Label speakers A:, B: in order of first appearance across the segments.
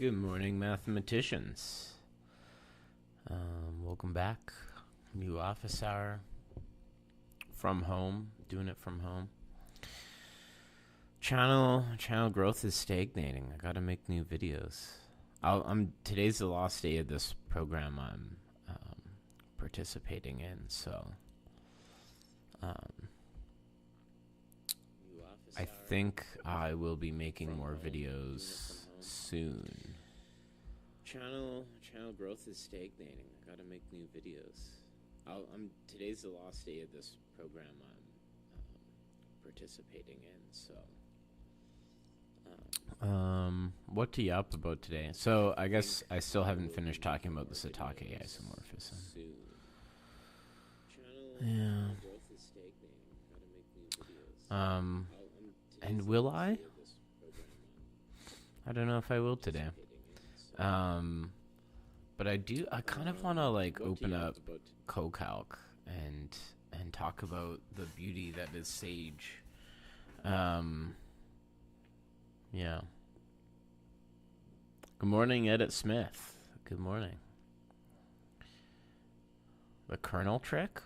A: Good morning, mathematicians. Welcome back. New office hour. From home. Doing it from home. Channel growth is stagnating. I gotta make new videos. Today's the last day of this program I'm participating in, so I think I will be making more videos soon. Channel growth is stagnating. I gotta make new videos. Today's the last day of this program I'm participating in, so what are you up about today? So I guess I still haven't finished talking about the Satake isomorphism. Yeah. And will I? I don't know if I will today. But I kind of want to open up CoCalc and talk about the beauty that is Sage. Yeah. Good morning, Edit Smith. Good morning. The kernel trick?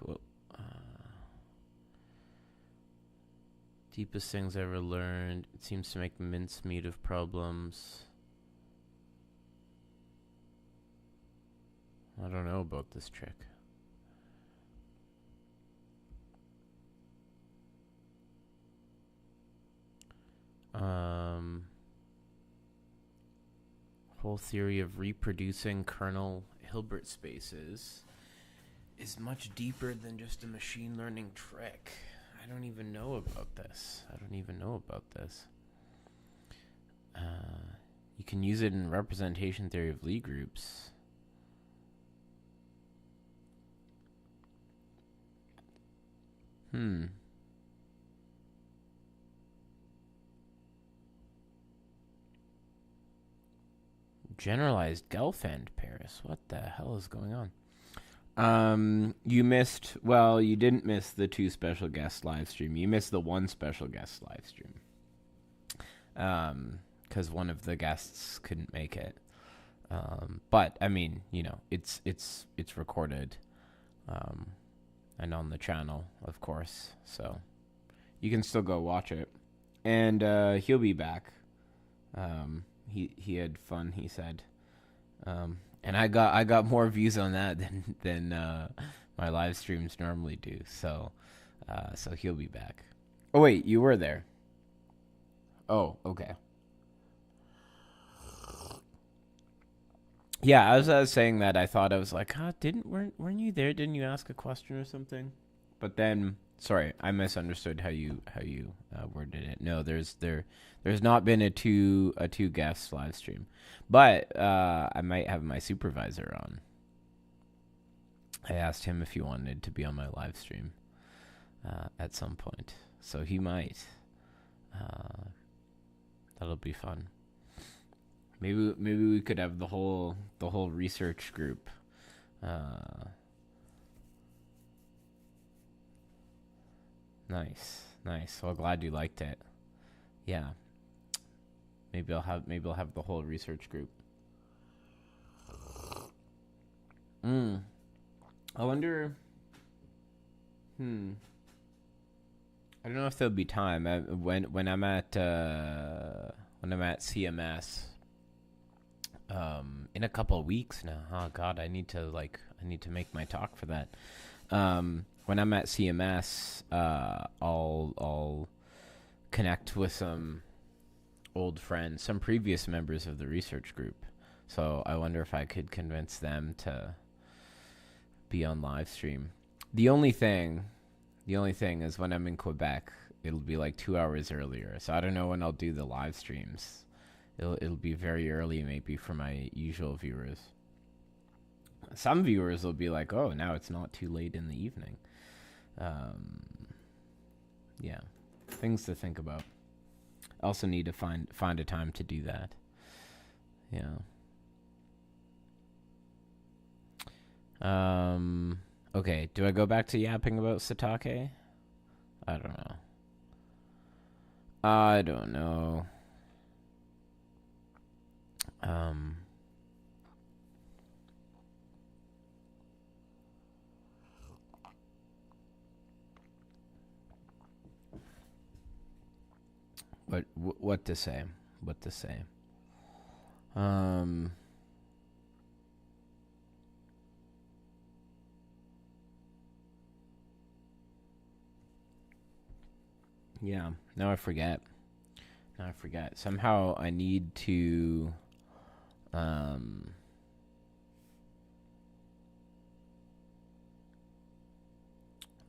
A: Deepest things I ever learned. It seems to make mincemeat of problems. I don't know about this trick. Whole theory of reproducing kernel Hilbert spaces is much deeper than just a machine learning trick. I don't even know about this. You can use it in representation theory of Lie groups. Generalized Gelfand pairs. What the hell is going on? You didn't miss the 2 special guest live stream. You missed the 1 special guest live stream. Because one of the guests couldn't make it. But I mean, it's recorded, and on the channel, of course. So you can still go watch it, and he'll be back. He had fun, he said. And I got more views on that than my live streams normally do. So he'll be back. Oh wait, you were there. Oh, okay. Yeah, I was saying that I thought I was like, weren't you there? Didn't you ask a question or something? But then, sorry, I misunderstood how you worded it. No, there's not been a two guest live stream, but I might have my supervisor on. I asked him if he wanted to be on my live stream at some point, so he might. That'll be fun. Maybe we could have the whole research group. Nice. Well, glad you liked it. Yeah. Maybe I'll have the whole research group. I wonder. I don't know if there'll be time when I'm at CMS. In a couple of weeks now. Oh God, I need to make my talk for that. When I'm at CMS, I'll connect with some old friends, some previous members of the research group. So I wonder if I could convince them to be on live stream. The only thing is when I'm in Quebec, it'll be 2 hours earlier. So I don't know when I'll do the live streams. It'll be very early, maybe, for my usual viewers. Some viewers will be like, "Oh, now it's not too late in the evening." Yeah, things to think about. I also need to find a time to do that. Yeah. Okay, do I go back to yapping about Satake? I don't know. what to say? What to say? Um. Yeah. Now I forget. Now I forget. Somehow I need to. Um.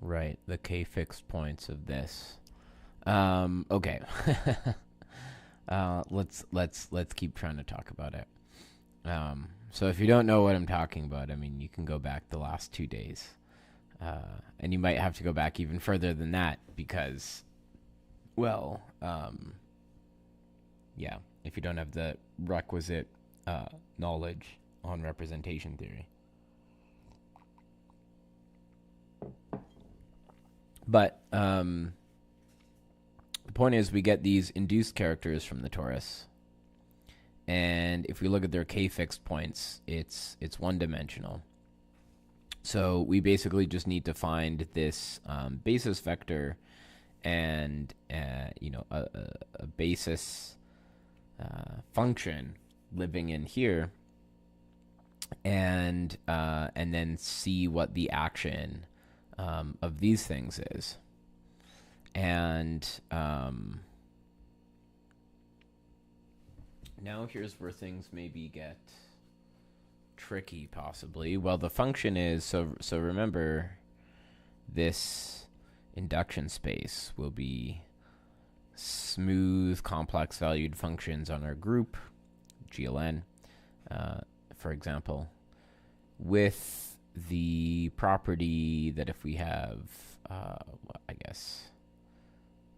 A: Right. The k fixed points of this. Okay. Let's keep trying to talk about it. So if you don't know what I'm talking about, I mean, you can go back the last 2 days, and you might have to go back even further than that because, well, yeah, if you don't have the requisite knowledge on representation theory. But the point is, we get these induced characters from the torus, and if we look at their k-fixed points, it's one-dimensional. So we basically just need to find this basis vector and a basis function living in here, and then see what the action of these things is. And now here's where things maybe get tricky, possibly. Well, the function is, so remember, this induction space will be smooth, complex valued functions on our group, GLN, for example, with the property that if we have, I guess,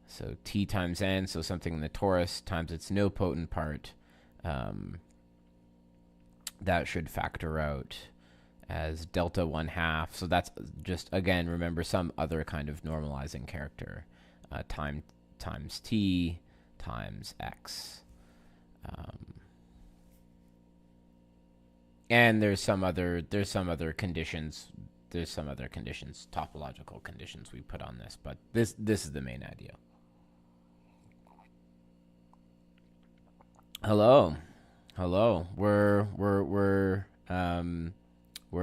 A: so t times n, so something in the torus times its nilpotent part, that should factor out as delta 1/2. So that's just, again, remember, some other kind of normalizing character, times t times x. And there's some other conditions. There's some other conditions, topological conditions we put on this, but this is the main idea. Hello. We're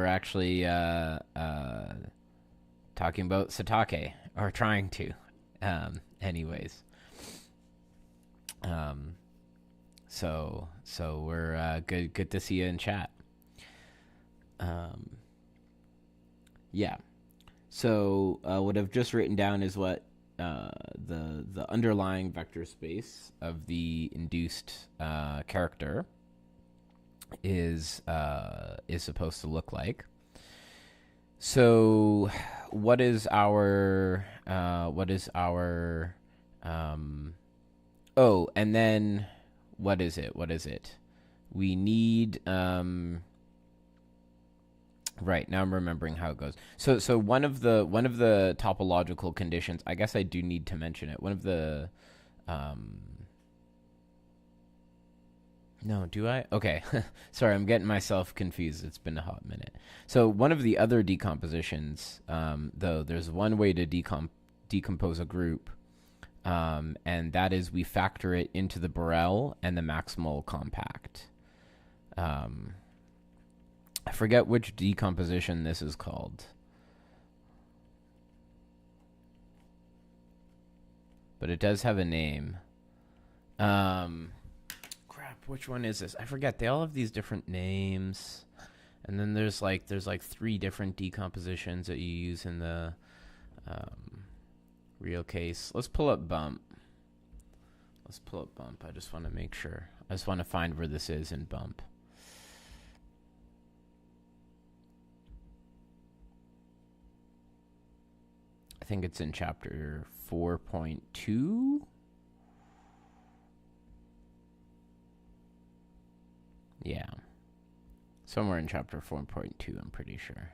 A: actually talking about Satake, or trying to. Anyways. So we're good to see you in chat. Yeah. So what I've just written down is what the underlying vector space of the induced character is supposed to look like. So what is our and then what is it? We need right, now I'm remembering how it goes. So one of the topological conditions, I guess I do need to mention it. One of the no, do I? Okay. Sorry, I'm getting myself confused. It's been a hot minute. So one of the other decompositions, though, there's one way to decompose a group, and that is we factor it into the Borel and the maximal compact. I forget which decomposition this is called. But it does have a name. Which one is this? I forget. They all have these different names. And then there's like 3 different decompositions that you use in the real case. Let's pull up bump. I just want to make sure. I just want to find where this is in bump. I think it's in chapter 4.2. Yeah. Somewhere in chapter 4.2, I'm pretty sure.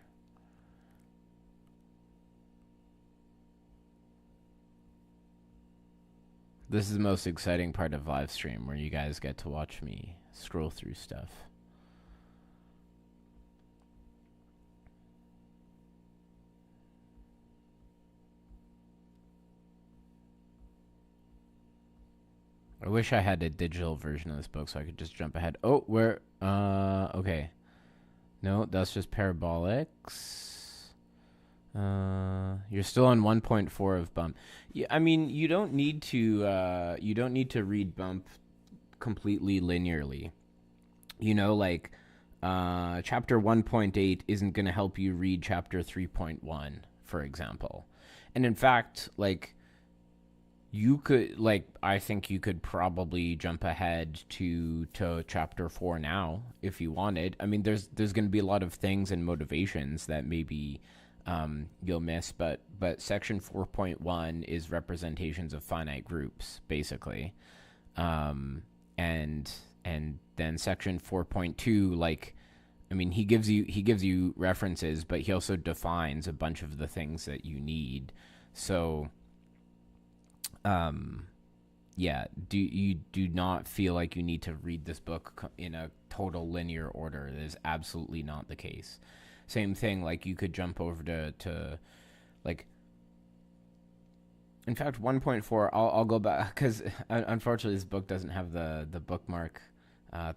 A: This is the most exciting part of live stream, where you guys get to watch me scroll through stuff. I wish I had a digital version of this book so I could just jump ahead. Oh, where? Okay. No, that's just parabolics. You're still on 1.4 of bump. Yeah, I mean, you don't need to. You don't need to read bump completely linearly. You know, like, chapter 1.8 isn't going to help you read chapter 3.1, for example. And in fact, like, you could, like, I think you could probably jump ahead to chapter 4 now if you wanted. I mean, there's going to be a lot of things and motivations that maybe you'll miss, but section 4.1 is representations of finite groups, basically. And then section 4.2, like, I mean, he gives you references, but he also defines a bunch of the things that you need. So yeah, you do not feel like you need to read this book in a total linear order. That is absolutely not the case. Same thing, like, you could jump over to like, in fact, 1.4, I'll go back, because unfortunately this book doesn't have the bookmark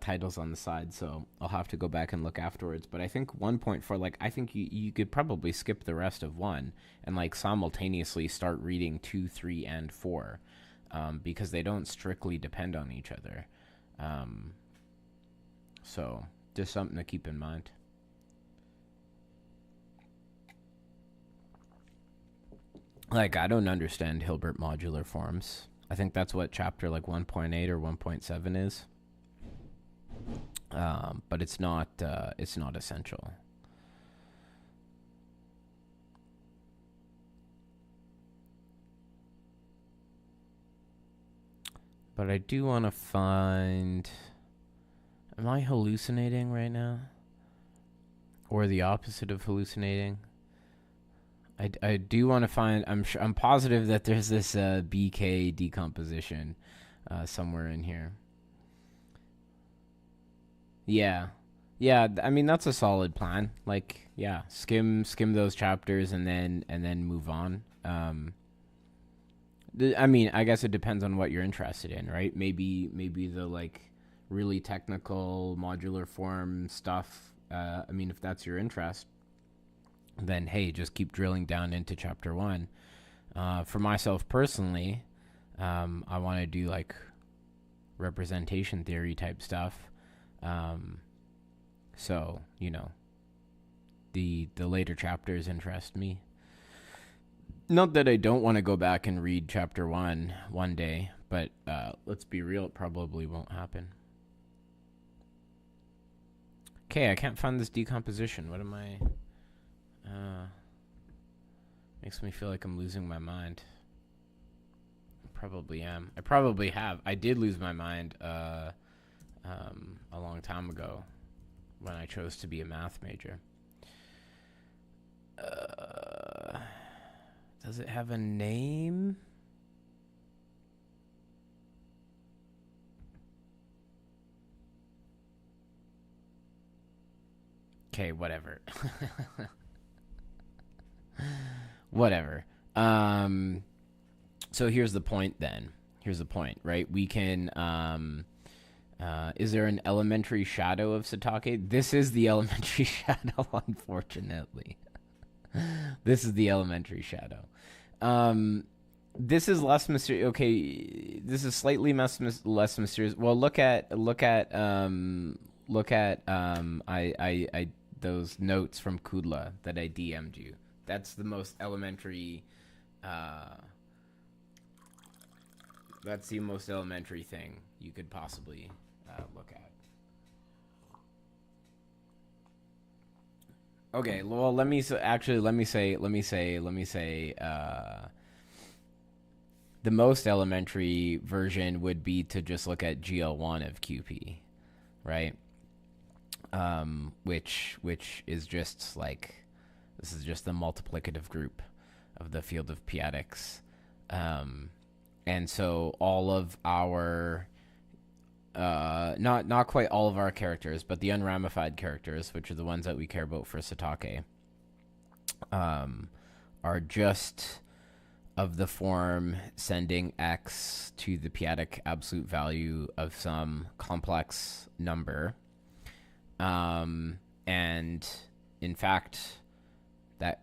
A: titles on the side, so I'll have to go back and look afterwards. But I think 1.4, like, I think you could probably skip the rest of 1 and, like, simultaneously start reading 2, 3, and 4, because they don't strictly depend on each other. So just something to keep in mind. Like, I don't understand Hilbert modular forms. I think that's what chapter, like, 1.8 or 1.7 is. But it's not essential. But I do want to find... Am I hallucinating right now? Or the opposite of hallucinating? I do want to find... I'm positive that there's this BK decomposition somewhere in here. Yeah. Yeah, I mean, that's a solid plan. Like, yeah, skim those chapters and then move on. I mean, I guess it depends on what you're interested in, right? Maybe the, like, really technical modular form stuff. I mean, if that's your interest, then hey, just keep drilling down into chapter 1. For myself personally, I want to do, like, representation theory type stuff. So, you know, the later chapters interest me. Not that I don't want to go back and read chapter 1 one day, but let's be real, it probably won't happen. Okay, I can't find this decomposition. What am I... makes me feel like I'm losing my mind. I probably am. I probably have. I did lose my mind a long time ago when I chose to be a math major. Does it have a name? Okay, whatever. Whatever. So here's the point then. Here's the point, right? We can... is there an elementary shadow of Satake? This is the elementary shadow, unfortunately. This is the elementary shadow. This is less mysterious. Okay, this is slightly less mysterious. Well, look at I those notes from Kudla that I DM'd you. That's the most elementary. That's the most elementary thing you could possibly look at. Okay, well, let me say the most elementary version would be to just look at GL1 of QP, right? Which is just like, this is just the multiplicative group of the field of p-adics. And so all of our not quite all of our characters, but the unramified characters, which are the ones that we care about for Satake, are just of the form sending x to the p-adic absolute value of some complex number. And in fact, that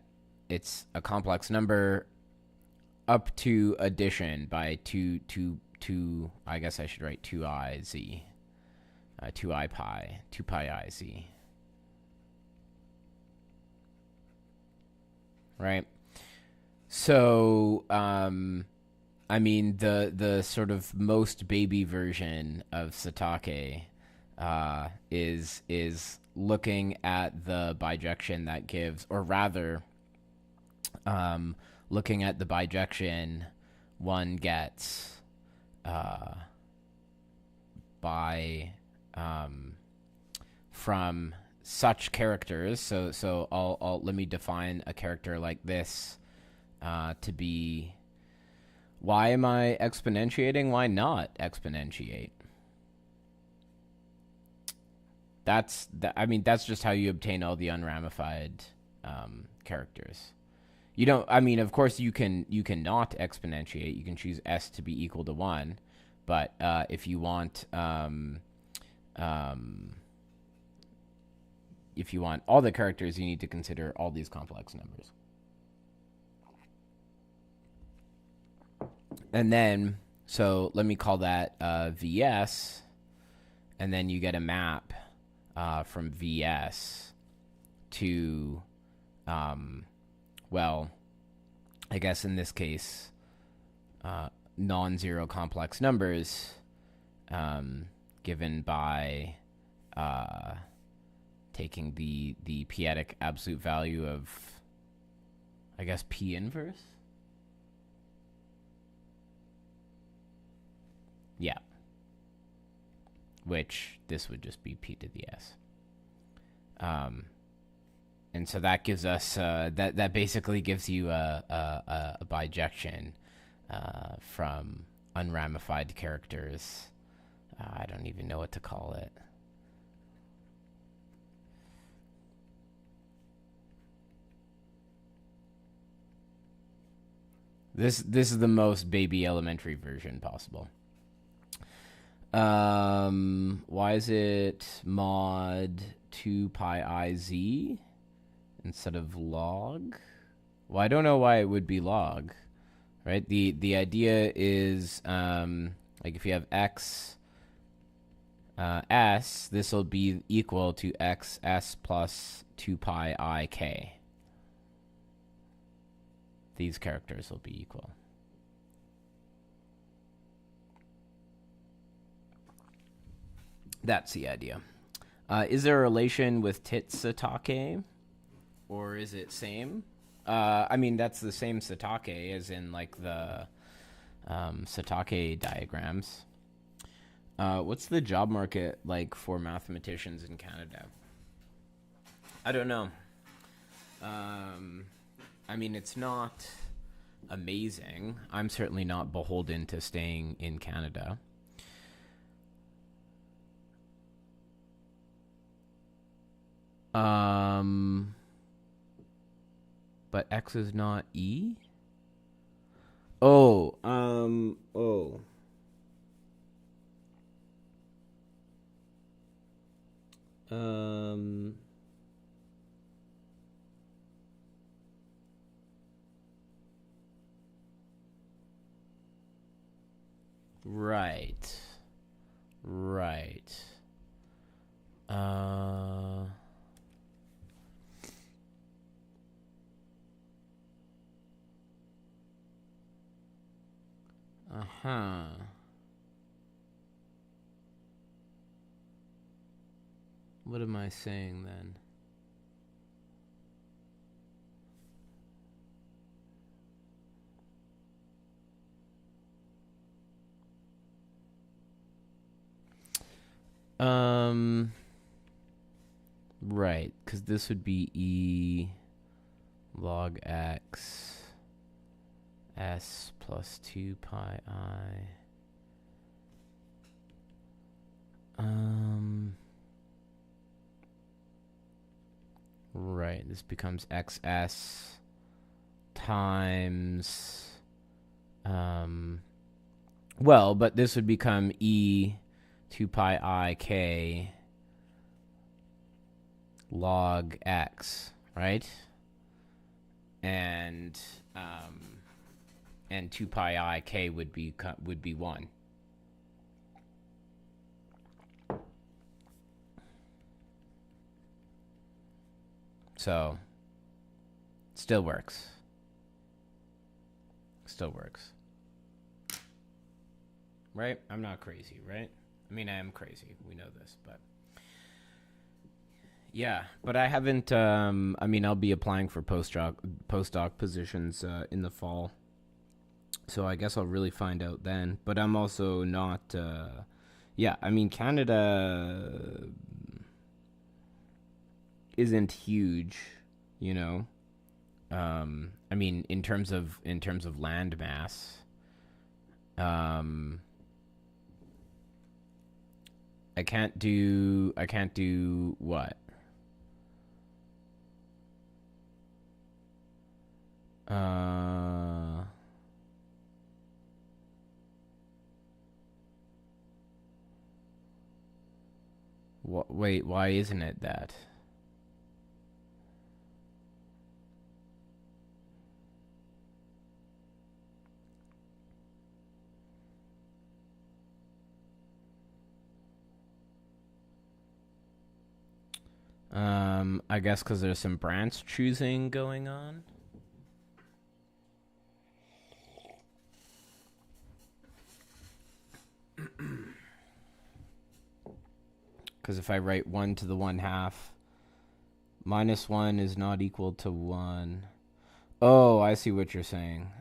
A: it's a complex number up to addition by two, I guess I should write 2i z, 2i pi, 2 pi I z. Right? So, I mean, the sort of most baby version of Satake is looking at the bijection that gives, or rather, looking at the bijection one gets by from such characters. So I'll let me define a character like this to be. Why am I exponentiating? Why not exponentiate? I mean, that's just how you obtain all the unramified characters. You don't. I mean, of course, you can not exponentiate. You can choose s to be equal to 1, but if you want all the characters, you need to consider all these complex numbers. And then, so let me call that VS, and then you get a map from VS to, well, I guess in this case, non-zero complex numbers given by taking the p-adic absolute value of, I guess, P inverse? Yeah. Which this would just be P to the S. And so that gives us, that basically gives you a bijection from unramified characters. I don't even know what to call it. This is the most baby elementary version possible. Why is it mod 2 pi I z instead of log? Well, I don't know why it would be log, right? The idea is like if you have x s, this will be equal to x s plus 2 pi I k. These characters will be equal. That's the idea. Is there a relation with tit Satake? Or is it same? I mean, that's the same Satake as in, like, the Satake diagrams. What's the job market like for mathematicians in Canada? I don't know. I mean, it's not amazing. I'm certainly not beholden to staying in Canada. But X is not E? Oh. Right. Uh-huh. What am I saying then? Right, because this would be E log X S plus 2 pi I. Right, this becomes XS times Well, but this would become e 2 pi I k log x, right? And 2 pi I k would be 1. So still works. Still works. Right? I'm not crazy, right? I mean, I am crazy. We know this, but yeah, but I haven't. I mean, I'll be applying for postdoc positions in the fall, so I guess I'll really find out then. But I'm also not. Yeah, I mean, Canada isn't huge, you know. I mean, in terms of land mass. I can't do what? Wait, why isn't it that? I guess because there's some branch choosing going on. Because if I write 1 to the 1/2, -1 is not equal to 1. Oh, I see what you're saying.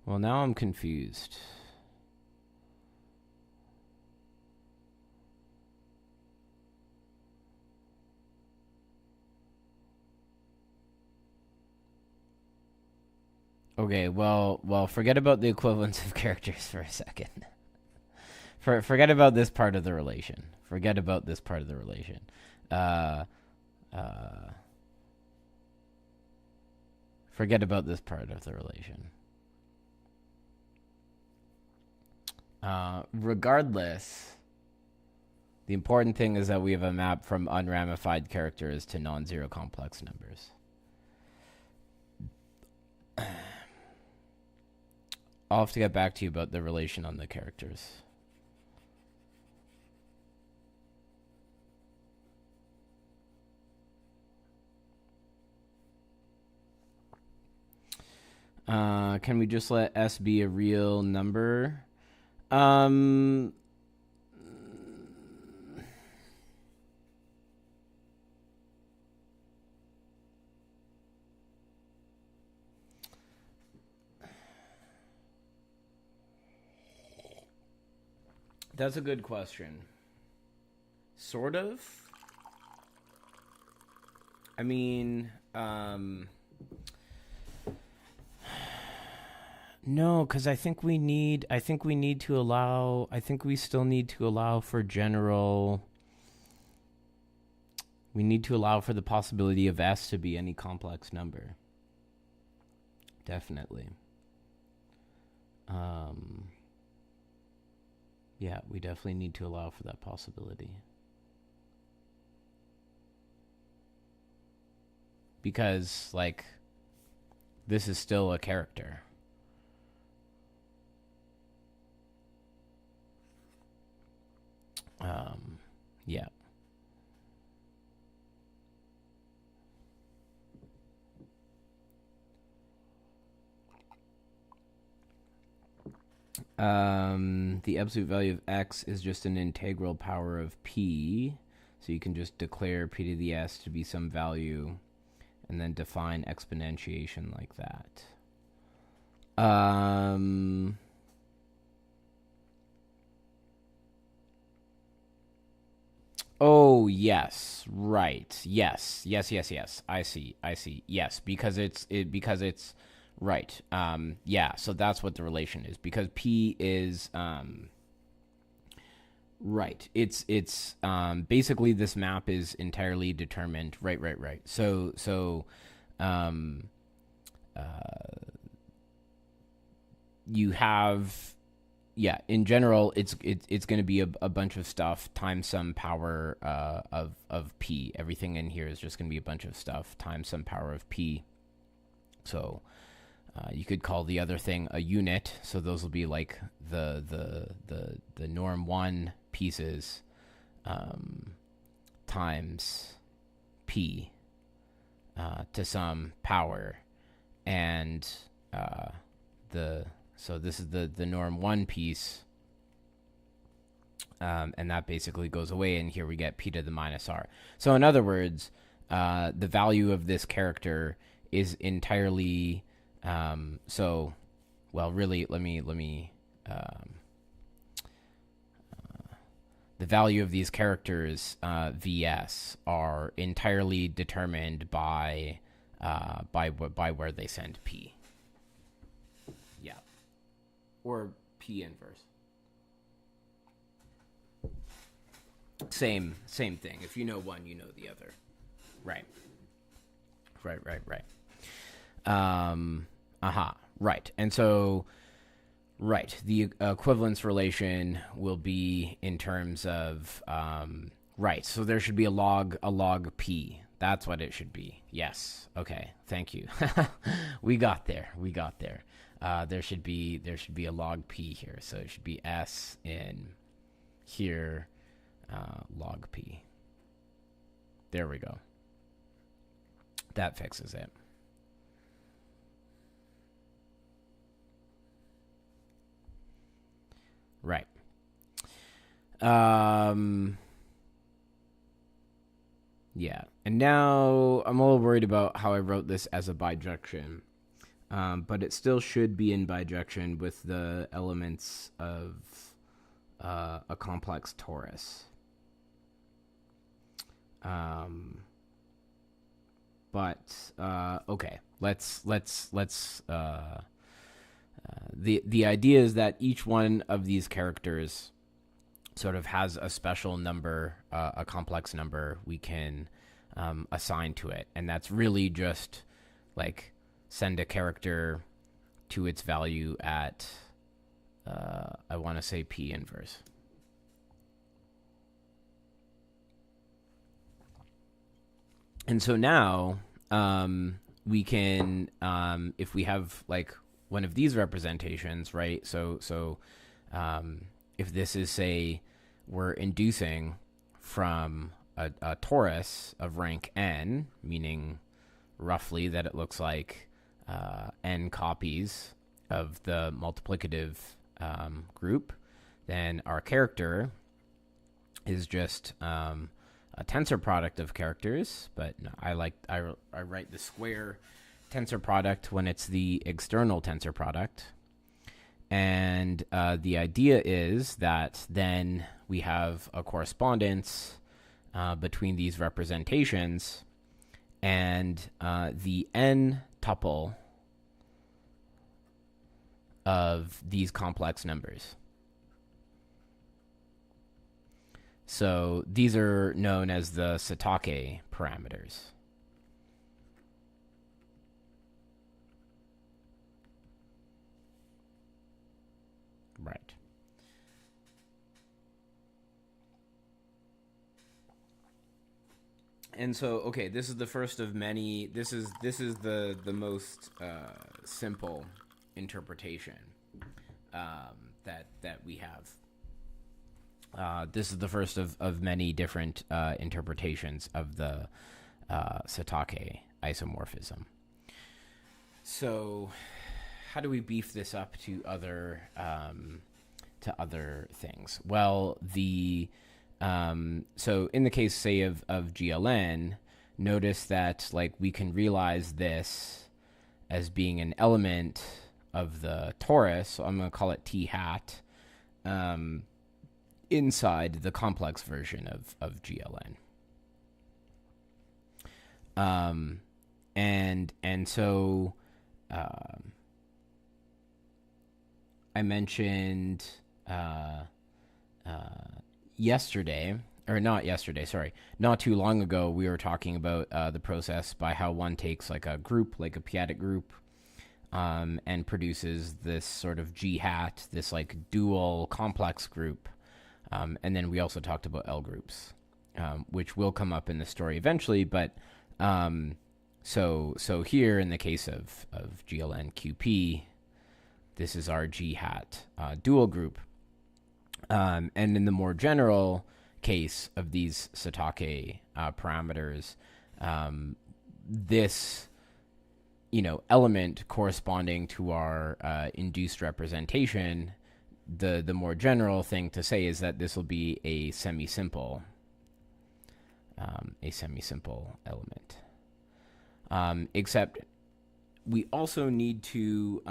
A: Well, now I'm confused. Okay, well, forget about the equivalence of characters for a second. Forget about this part of the relation. Forget about this part of the relation. Forget about this part of the relation. Regardless, the important thing is that we have a map from unramified characters to non-zero complex numbers. I'll have to get back to you about the relation on the characters. Can we just let S be a real number? That's a good question. Sort of. I mean, no, because I think we still need to allow for general. We need to allow for the possibility of S to be any complex number. Definitely. Yeah, we definitely need to allow for that possibility. Because, like, this is still a character. Yeah. The absolute value of x is just an integral power of p. So you can just declare p to the s to be some value and then define exponentiation like that. Oh, yes, right. Yes. I see. Yes, because it's right. Yeah, so that's what the relation is, because P is right. It's basically this map is entirely determined. Right. So um you have, yeah, in general, it's going to be a bunch of stuff times some power of P. Everything in here is just going to be a bunch of stuff times some power of P. So you could call the other thing a unit. So those will be like the norm one pieces times P to some power, and so this is the norm one piece, and that basically goes away, and here we get P to the minus R. So in other words, the value of this character is entirely really, let me the value of these characters, VS, are entirely determined by where they send P. Yeah, or P inverse. Same thing. If you know one, you know the other. Right. Right. And so, right, the equivalence relation will be in terms of right. So there should be a log P. That's what it should be. Yes. Okay. Thank you. We got there. There should be a log P here. So it should be S in here, log P. There we go. That fixes it. Right. Yeah. And now I'm a little worried about how I wrote this as a bijection. But it still should be in bijection with the elements of a complex torus. Okay. Let's the idea is that each one of these characters sort of has a special number, a complex number we can assign to it, and that's really just like send a character to its value at I want to say P inverse. And so now we can, if we have like one of these representations, right? So if this is, say, we're inducing from a torus of rank n, meaning roughly that it looks like n copies of the multiplicative group, then our character is just a tensor product of characters. But no, I write the square tensor product when it's the external tensor product. And the idea is that then we have a correspondence between these representations, and the n tuple of these complex numbers. So these are known as the Satake parameters. Right. And so, okay, this is the first of many. This is the most simple interpretation that we have. This is the first of many different interpretations of the Satake isomorphism. So, how do we beef this up to other things? Well, so in the case, say, of GLN, notice that like we can realize this as being an element of the torus. So I'm going to call it T hat. Inside the complex version of GLN. And so I mentioned yesterday, or not yesterday, sorry, not too long ago, we were talking about the process by how one takes like a group, like a p-adic group, and produces this sort of G hat, this like dual complex group. And then we also talked about L groups, which will come up in the story eventually. But so here in the case of GLN-QP, this is our G hat dual group. And in the more general case of these Satake parameters, this element corresponding to our induced representation, the more general thing to say is that this will be a semi-simple element. Except we also need to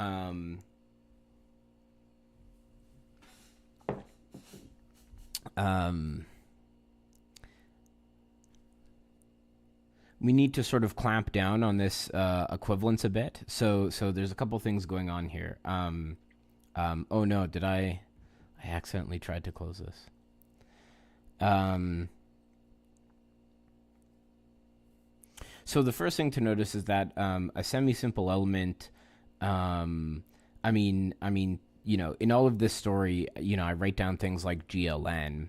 A: we need to sort of clamp down on this equivalence a bit. So there's a couple things going on here. Oh no, did I accidentally tried to close this. So the first thing to notice is that a semi-simple element, I mean, in all of this story, I write down things like GLN,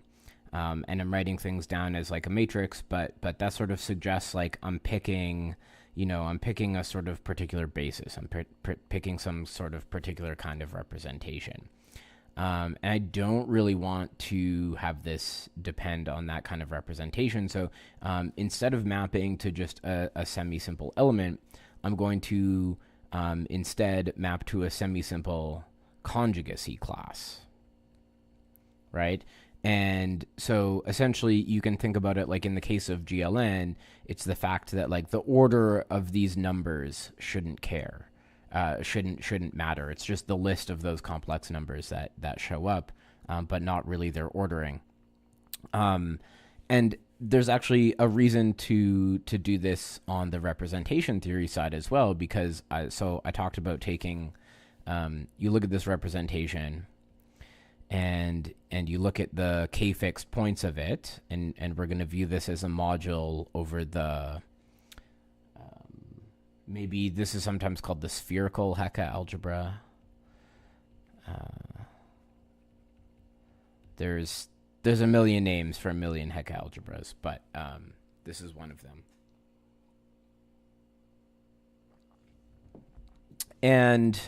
A: and I'm writing things down as like a matrix, but that sort of suggests like I'm picking a sort of particular basis. I'm picking some sort of particular kind of representation. And I don't really want to have this depend on that kind of representation. So instead of mapping to just a semi-simple element, I'm going to instead map to a semi-simple conjugacy class, right? And so essentially you can think about it like in the case of GLN, it's the fact that like the order of these numbers shouldn't matter. It's just the list of those complex numbers that show up, but not really their ordering. And there's actually a reason to do this on the representation theory side as well, because I talked about taking, you look at this representation and you look at the k-fixed points of it, and we're going to view this as a module over the, maybe this is sometimes called the spherical Hecke algebra. There's a million names for a million Hecke algebras, but this is one of them. And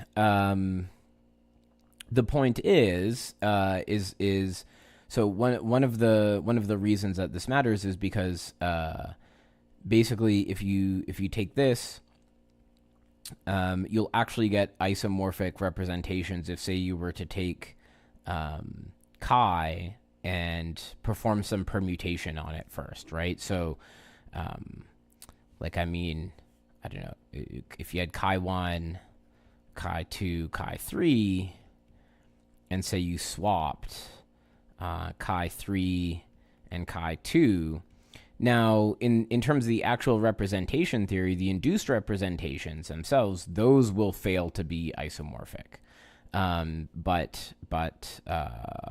A: the point is so one of the reasons that this matters is because basically if you take this, you'll actually get isomorphic representations if, say, you were to take chi and perform some permutation on it first, right? So, I don't know, if you had chi 1, chi 2, chi 3, and say you swapped chi 3 and chi 2, now, in terms of the actual representation theory, the induced representations themselves, those will fail to be isomorphic.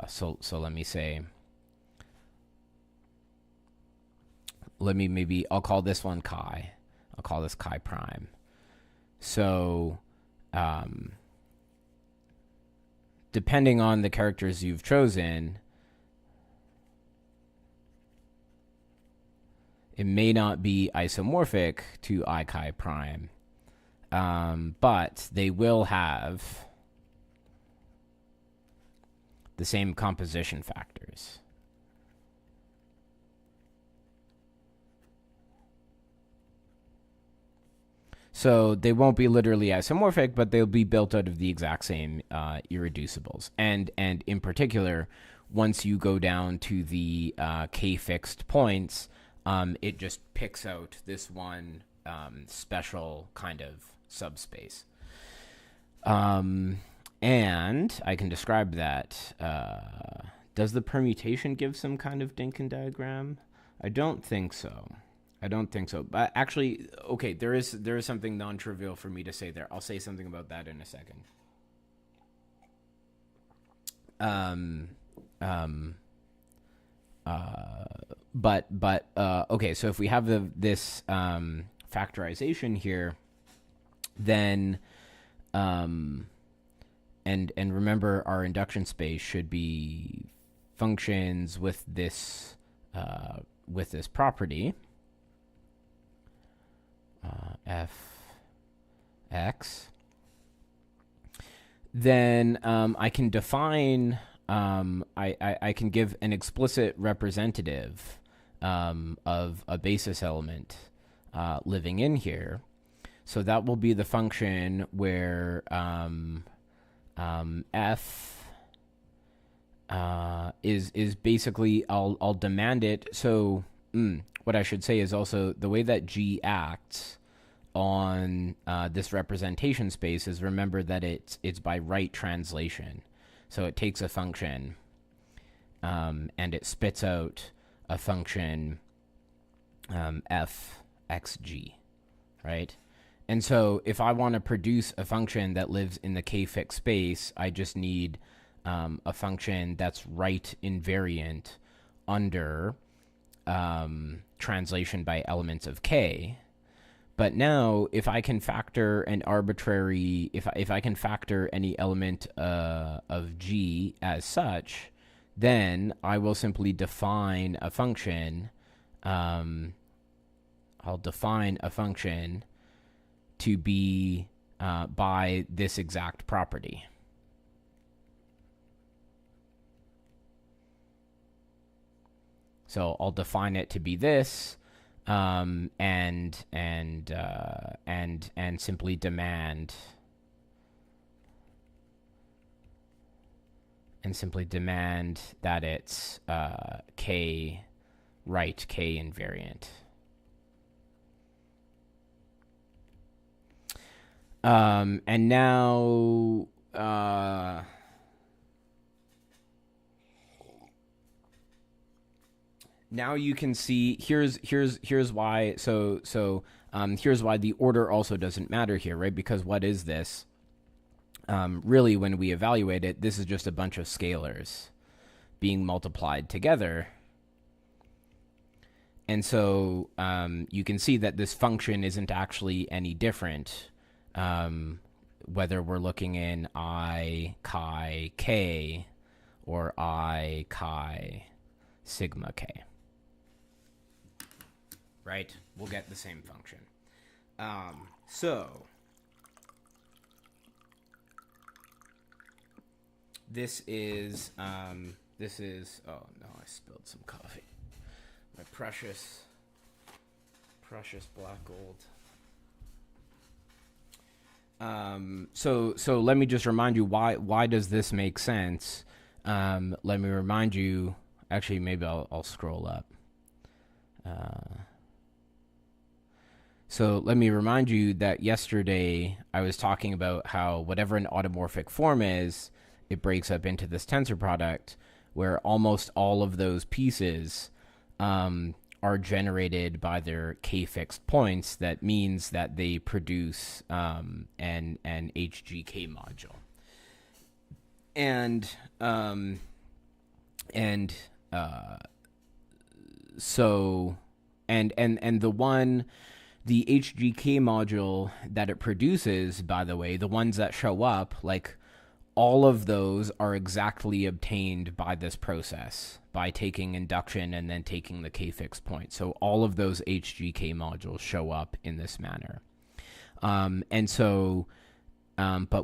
A: So let me say, I'll call this one chi. I'll call this chi prime. So, depending on the characters you've chosen, it may not be isomorphic to I chi prime, but they will have the same composition factors. So they won't be literally isomorphic, but they'll be built out of the exact same irreducibles. And in particular, once you go down to the k-fixed points, it just picks out this one special kind of subspace. And I can describe that. Does the permutation give some kind of Dinkin diagram? I don't think so. I don't think so. But actually, okay, there is something non-trivial for me to say there. I'll say something about that in a second. Um, um, uh, but okay. So if we have this factorization here, then and remember our induction space should be functions with this property f x. Then I can define I can give an explicit representative of a basis element living in here. So that will be the function where f is basically I'll demand it. So what I should say is also the way that G acts on this representation space is, remember that it's by right translation. So it takes a function and it spits out a function f x g, right? And so if I want to produce a function that lives in the k-fix space, I just need a function that's right invariant under translation by elements of k. But now, if I can factor an arbitrary, if I can factor any element of g as such, then I will simply define a function. I'll define a function to be by this exact property. So I'll define it to be this, and simply demand that it's k right, k invariant. And now now you can see here's why. So here's why the order also doesn't matter here, right? Because what is this? Really, when we evaluate it, this is just a bunch of scalars being multiplied together. And so you can see that this function isn't actually any different, whether we're looking in I chi k or I chi sigma k. Right? We'll get the same function. So this is oh no, I spilled some coffee. My precious black gold. So let me just remind you why does this make sense? Let me remind you. Actually, maybe I'll scroll up. So let me remind you that yesterday I was talking about how whatever an automorphic form is, it breaks up into this tensor product where almost all of those pieces are generated by their k-fixed points. That means that they produce an HGK module. And the HGK module that it produces, by the way, the ones that show up, like all of those are exactly obtained by this process, by taking induction and then taking the k-fixed point. So all of those HGK modules show up in this manner. But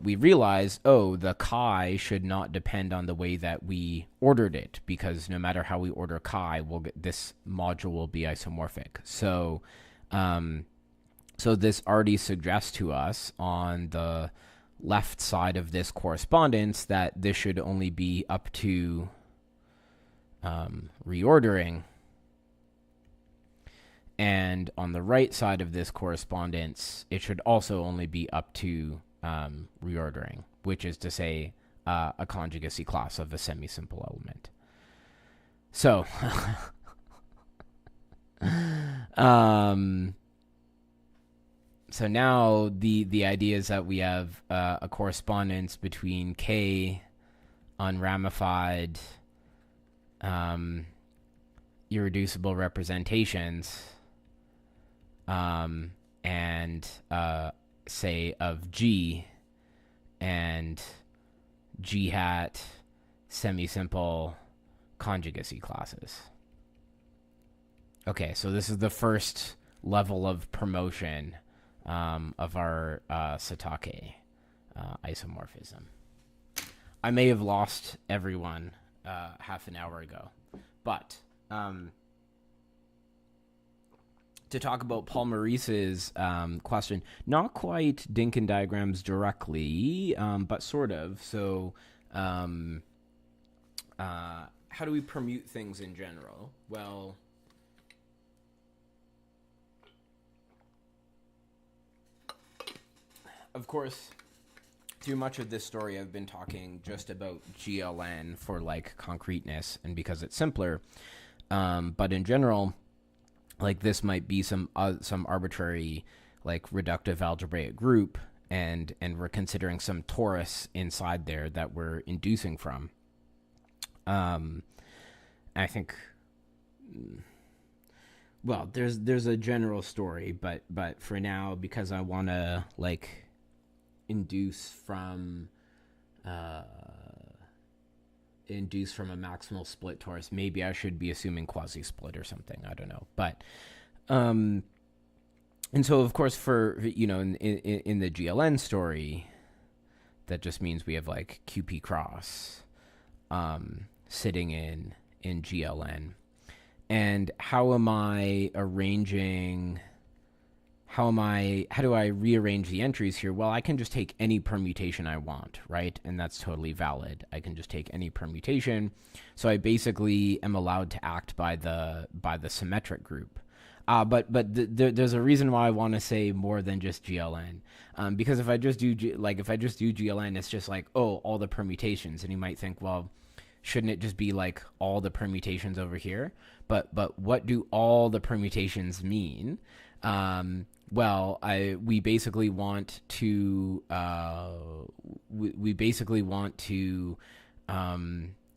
A: we realized, the chi should not depend on the way that we ordered it, because no matter how we order chi, this module will be isomorphic. So this already suggests to us on the left side of this correspondence that this should only be up to reordering. And on the right side of this correspondence, it should also only be up to reordering, which is to say a conjugacy class of a semi-simple element. So Um, so now the idea is that we have a correspondence between K unramified um, irreducible representations and say of G and G hat semi-simple conjugacy classes. Okay, so this is the first level of promotion of our Satake isomorphism. I may have lost everyone half an hour ago, but to talk about Paul Maurice's question, not quite Dinkin diagrams directly, but sort of. So, how do we permute things in general? Well, of course, through much of this story, I've been talking just about GLN for like concreteness and because it's simpler. But in general, like this might be some arbitrary like reductive algebraic group, and we're considering some torus inside there that we're inducing from. I think, well, there's a general story, but for now, because I want to like induce from a maximal split torus, maybe I should be assuming quasi-split or something. I don't know, but and so of course for in the GLN story, that just means we have like QP cross sitting in GLN, and how do I rearrange the entries here? Well, I can just take any permutation I want, right? And that's totally valid. I can just take any permutation. So I basically am allowed to act by the symmetric group. But there's a reason why I want to say more than just GLN. Because if I just do GLN, it's just like, oh, all the permutations. And you might think, well, shouldn't it just be like all the permutations over here? But what do all the permutations mean? Well, we basically want to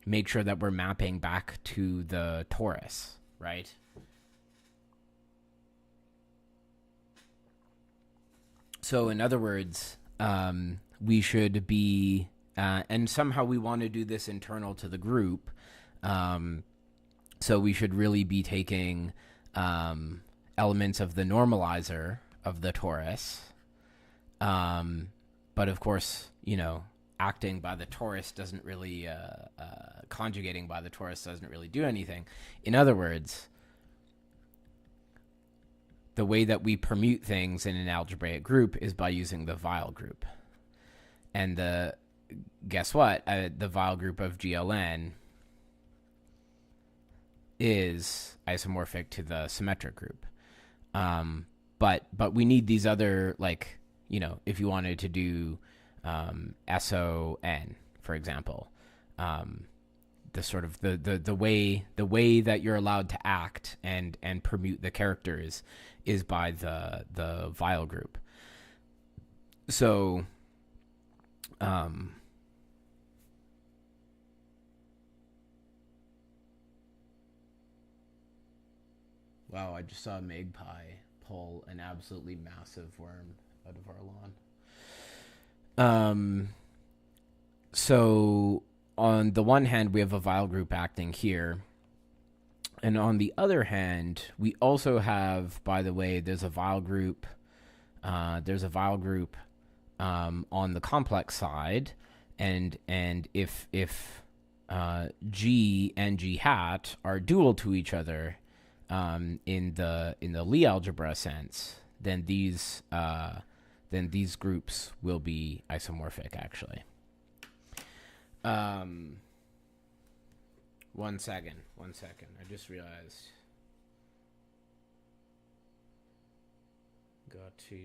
A: make sure that we're mapping back to the torus, right? So in other words, we should be, and somehow we want to do this internal to the group. So we should really be taking elements of the normalizer of the torus. But of course, acting by the torus doesn't really, conjugating by the torus doesn't really do anything. In other words, the way that we permute things in an algebraic group is by using the Weil group. And guess what? The Weil group of GLN is isomorphic to the symmetric group. But we need these other, like, if you wanted to do SON, for example, the sort of the way that you're allowed to act and permute the characters is by the Weil group. So wow, I just saw a magpie pull an absolutely massive worm out of our lawn. So on the one hand, we have a Weil group acting here. And on the other hand, we also have, by the way, there's a Weil group on the complex side. And if G and G hat are dual to each other, in the Lie algebra sense, then these groups will be isomorphic, actually. One second. I just realized. Got to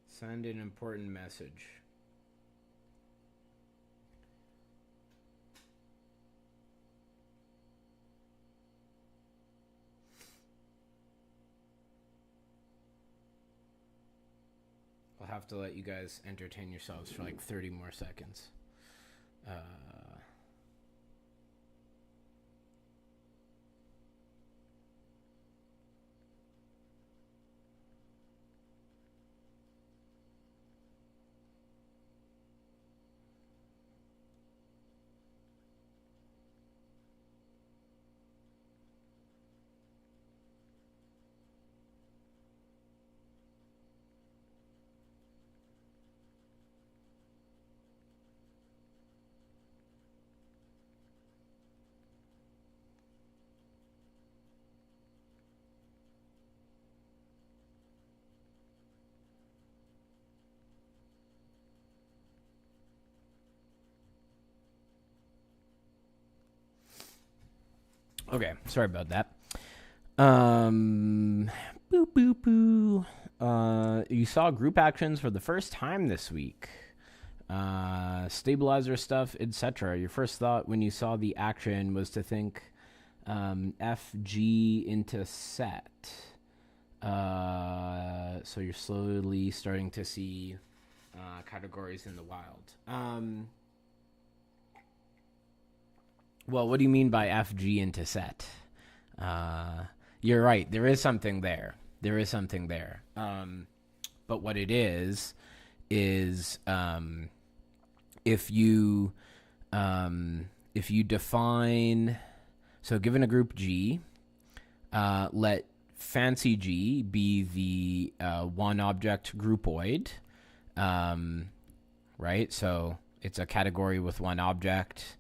A: send an important message. have to let you guys entertain yourselves for like 30 more seconds. Okay, sorry about that. Boo boo boo. You saw group actions for the first time this week. Stabilizer stuff, etc. Your first thought when you saw the action was to think FG into set. So you're slowly starting to see categories in the wild. Well, what do you mean by FG into set? You're right. There is something there. But what it is if you define, so given a group G, let fancy G be the one object groupoid, right? So it's a category with one object,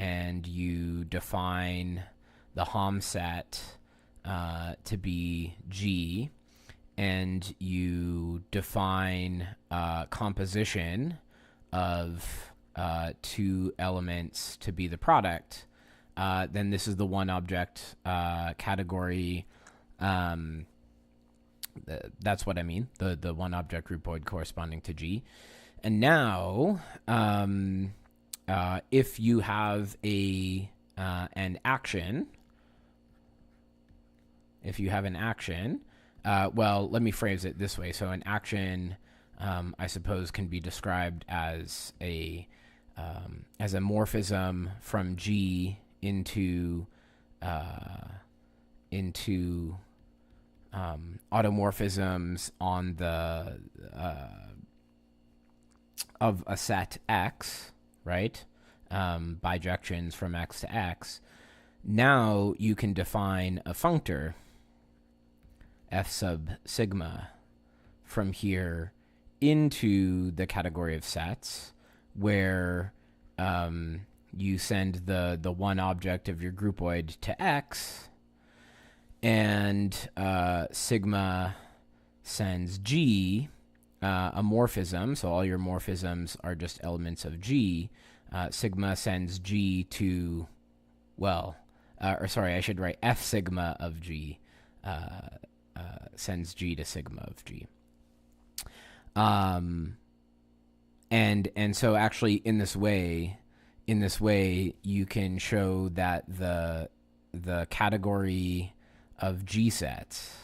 A: and you define the Hom set to be G, and you define composition of two elements to be the product, then this is the one object category. That's what I mean, the one object groupoid corresponding to G. And now if you have an action, well, let me phrase it this way. So an action, I suppose, can be described as a morphism from G into automorphisms on the of a set X, right? Bijections from X to X. Now you can define a functor F sub sigma from here into the category of sets, where you send the one object of your groupoid to X, and sigma sends G a morphism. So all your morphisms are just elements of G. Sigma sends G to, I should write F sigma of G sends G to sigma of G. And so actually in this way you can show that the category of G sets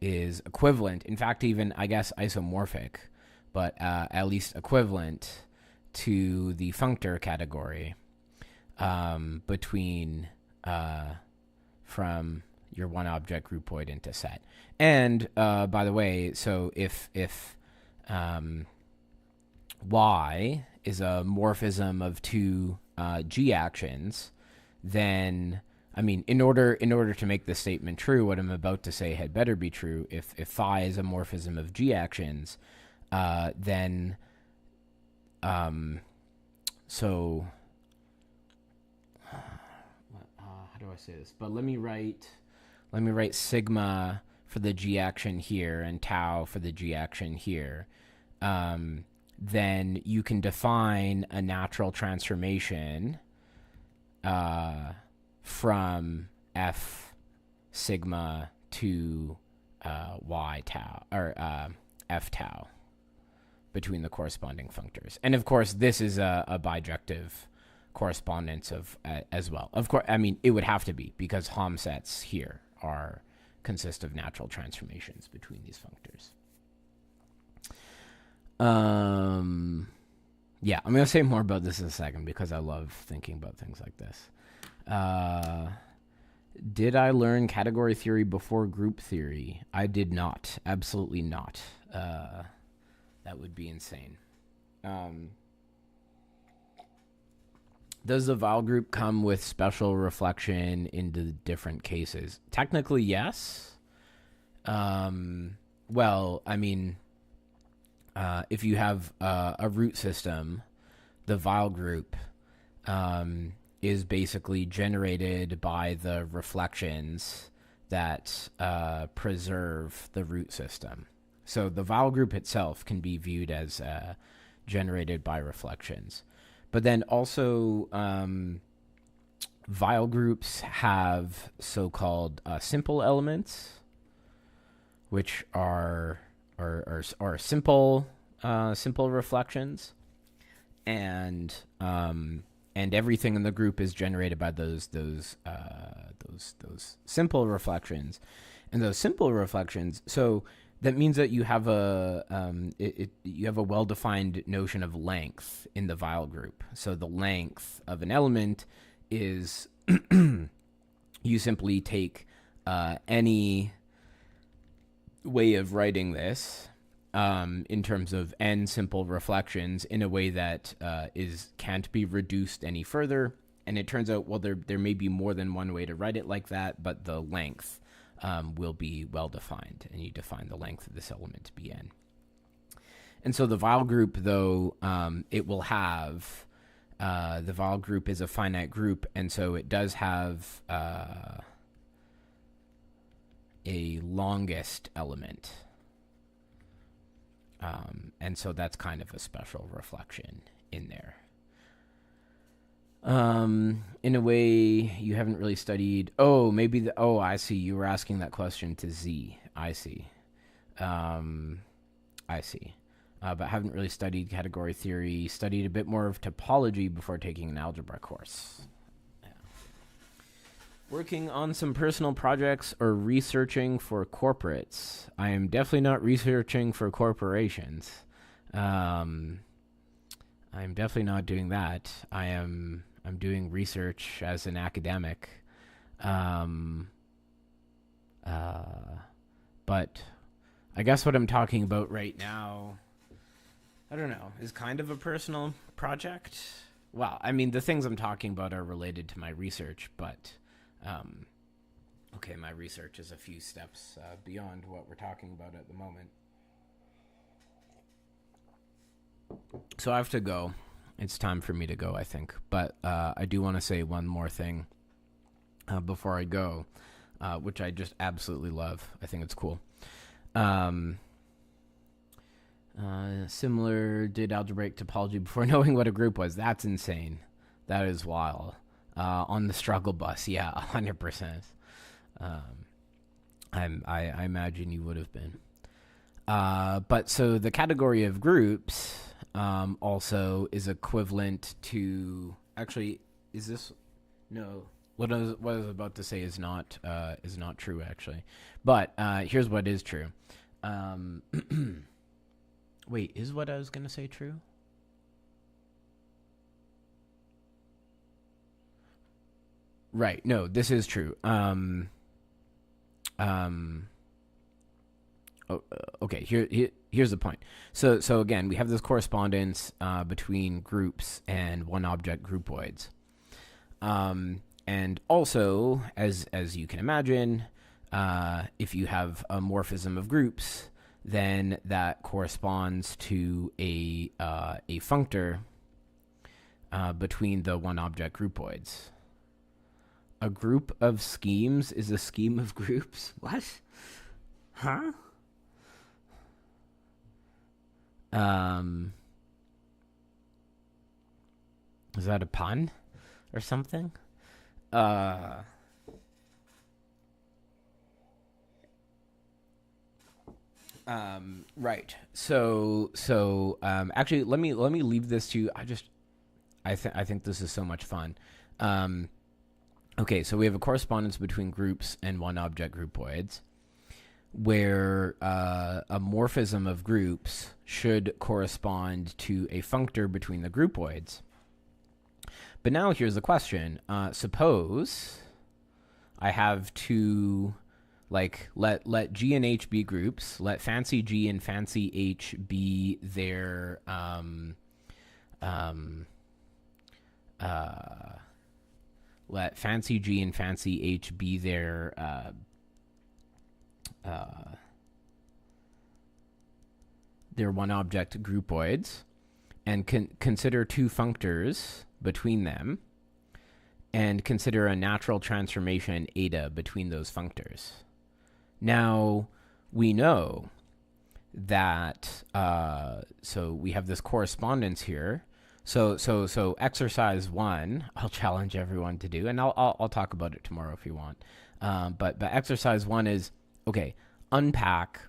A: is equivalent, in fact even I guess isomorphic, but at least equivalent to the functor category between from your one object groupoid into set. And by the way, so if Y is a morphism of two G actions, then I mean, in order to make this statement true, what I'm about to say had better be true. If phi is a morphism of G actions, then so how do I say this? But let me write sigma for the G action here and tau for the G action here. Then you can define a natural transformation from F sigma to Y tau, or F tau, between the corresponding functors. And of course, this is a bijective correspondence of as well. Of course, I mean, it would have to be, because Hom sets here consist of natural transformations between these functors. Yeah, I'm going to say more about this in a second because I love thinking about things like this. Did I learn category theory before group theory? I did not. Absolutely not. That would be insane. Does the vowel group come with special reflection into the different cases? Technically, yes. Well, I mean, if you have a root system, the vowel group is basically generated by the reflections that preserve the root system. So the vowel group itself can be viewed as generated by reflections. But then also, vowel groups have so-called simple elements, which are simple reflections, and everything in the group is generated by those simple reflections, and those simple reflections. So that means that you have you have a well-defined notion of length in the vowel group. So the length of an element is you simply take any way of writing this in terms of n simple reflections in a way that can't be reduced any further. And it turns out, well, there may be more than one way to write it like that, but the length will be well defined, and you define the length of this element to be n. And so the vowel group, though, it will have the vowel group is a finite group, and so it does have a longest element. And so that's kind of a special reflection in there. In a way, you haven't really studied. Oh, maybe I see. You were asking that question to Z. I see. But haven't really studied category theory. Studied a bit more of topology before taking an algebra course. Yeah. Working on some personal projects or researching for corporates. I am definitely not researching for corporations. I'm definitely not doing that. I'm doing research as an academic. But I guess what I'm talking about right now, I don't know, is kind of a personal project. Well, I mean, the things I'm talking about are related to my research, but okay, my research is a few steps beyond what we're talking about at the moment. So I have to go. It's time for me to go, I think. But I do want to say one more thing before I go, which I just absolutely love. I think it's cool. Similar, did algebraic topology before knowing what a group was. That's insane. That is wild. On the struggle bus, yeah, 100%. I imagine you would have been. But so the category of groups also is equivalent to, actually, is this, no, what I was about to say is not true, actually. But here's what is true. Wait, is what I was going to say true? Right, no, this is true. Okay, here's the point. So again, we have this correspondence between groups and one-object groupoids. And also, as you can imagine, if you have a morphism of groups, then that corresponds to a functor between the one-object groupoids. A group of schemes is a scheme of groups? What? Huh? Is that a pun or something? Right. So actually, let me leave this to you. I think this is so much fun. Okay, so we have a correspondence between groups and one-object groupoids. where a morphism of groups should correspond to a functor between the groupoids. But now here's the question. Suppose I have two, like, let G and H be groups. Let fancy G and fancy H be their let fancy G and fancy H be their one object groupoids, and consider two functors between them, and consider a natural transformation eta between those functors. Now, we know that, so we have this correspondence here. So exercise 1, I'll challenge everyone to do, and I'll talk about it tomorrow if you want. But exercise 1 is, okay, unpack,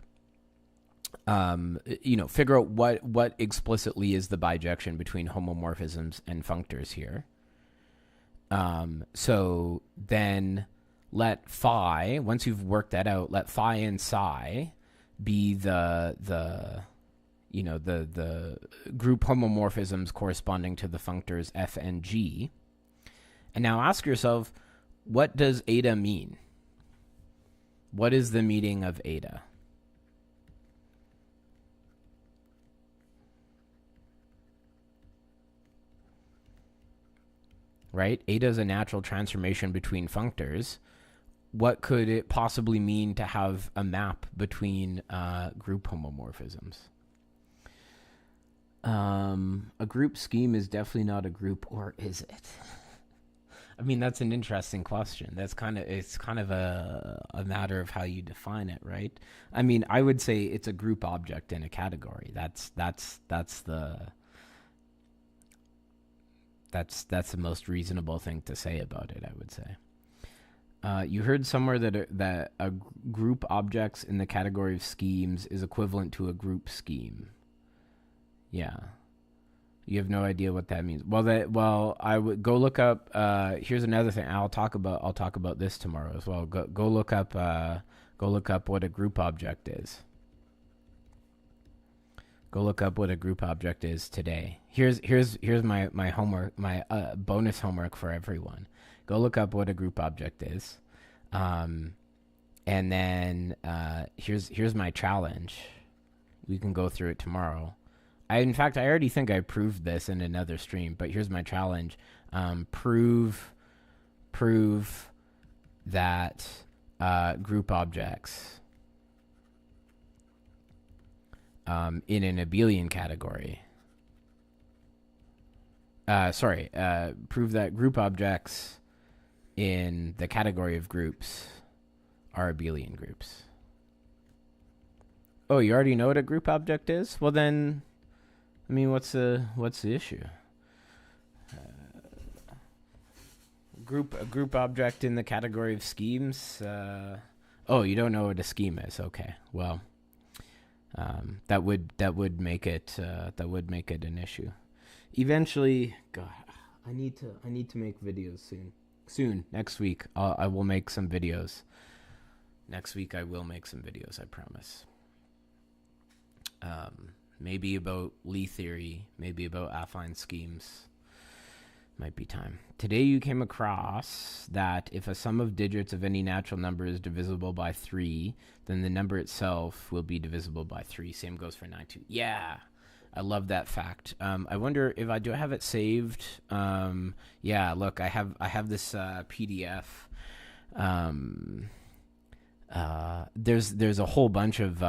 A: figure out what explicitly is the bijection between homomorphisms and functors here. So then let phi, once you've worked that out, let phi and psi be the group homomorphisms corresponding to the functors f and g. And now ask yourself, what does eta mean? What is the meaning of eta? Right? Eta is a natural transformation between functors. What could it possibly mean to have a map between group homomorphisms? A group scheme is definitely not a group, or is it? I mean, that's an interesting question. It's kind of a matter of how you define it, right? I mean, I would say it's a group object in a category. That's the most reasonable thing to say about it, I would say. You heard somewhere that a group objects in the category of schemes is equivalent to a group scheme. Yeah. You have no idea what that means. Well, I would go look up. Here's another thing. I'll talk about this tomorrow as well. Go look up what a group object is. Go look up what a group object is today. Here's my homework, my bonus homework for everyone. Go look up what a group object is, and then here's my challenge. We can go through it tomorrow. In fact, I already think I proved this in another stream, but here's my challenge. Prove that group objects in an abelian category. Prove that group objects in the category of groups are abelian groups. Oh, you already know what a group object is? Well then, I mean, what's the issue? A group object in the category of schemes. Oh, you don't know what a scheme is? Okay, well, that would make it an issue. Eventually, God, I need to make videos soon. Next week, I will make some videos. Next week, I will make some videos. I promise. Maybe about Lie theory, maybe about affine schemes. Might be time. Today you came across that if a sum of digits of any natural number is divisible by 3, then the number itself will be divisible by 3. Same goes for 9, 2. Yeah, I love that fact. I wonder if I have it saved. Yeah, look, I have this PDF. There's a whole bunch of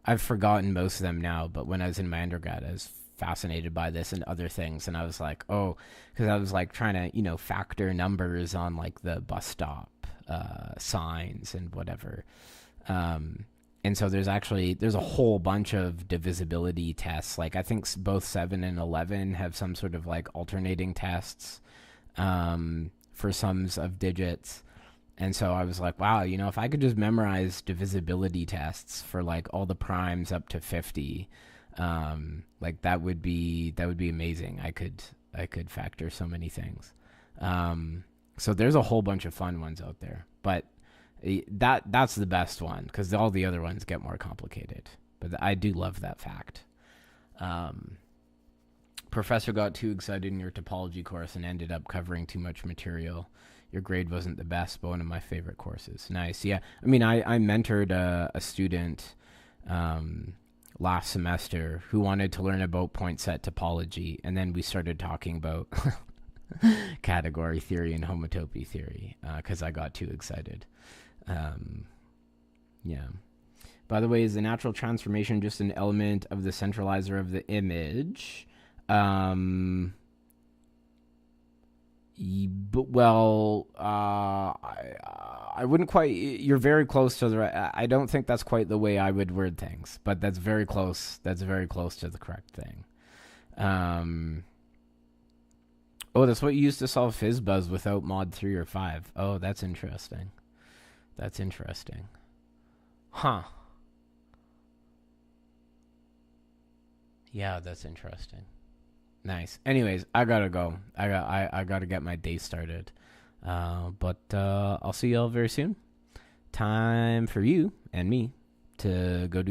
A: I've forgotten most of them now, but when I was in my undergrad, I was fascinated by this and other things, and I was like, oh, because I was like trying to factor numbers on like the bus stop signs and whatever, and so there's a whole bunch of divisibility tests. Like I think both 7 and 11 have some sort of like alternating tests for sums of digits. And so I was like, wow, if I could just memorize divisibility tests for like all the primes up to 50, like that would be amazing. I could factor so many things. So there's a whole bunch of fun ones out there. But That's the best one because all the other ones get more complicated. But I do love that fact. Um, Professor got too excited in your topology course and ended up covering too much material. Your grade wasn't the best, but one of my favorite courses. Nice. Yeah. I mean, I mentored a student last semester who wanted to learn about point set topology, and then we started talking about category theory and homotopy theory because I got too excited. Yeah. By the way, is the natural transformation just an element of the centralizer of the image? Um, well, I wouldn't quite. You're very close to the. I don't think that's quite the way I would word things, but that's very close. That's very close to the correct thing. Um, oh, that's what you used to solve FizzBuzz without mod 3 or 5. Oh, that's interesting. That's interesting. Huh. Yeah, that's interesting. Nice. Anyways, I gotta go. I gotta get my day started. But I'll see y'all very soon. Time for you and me to go do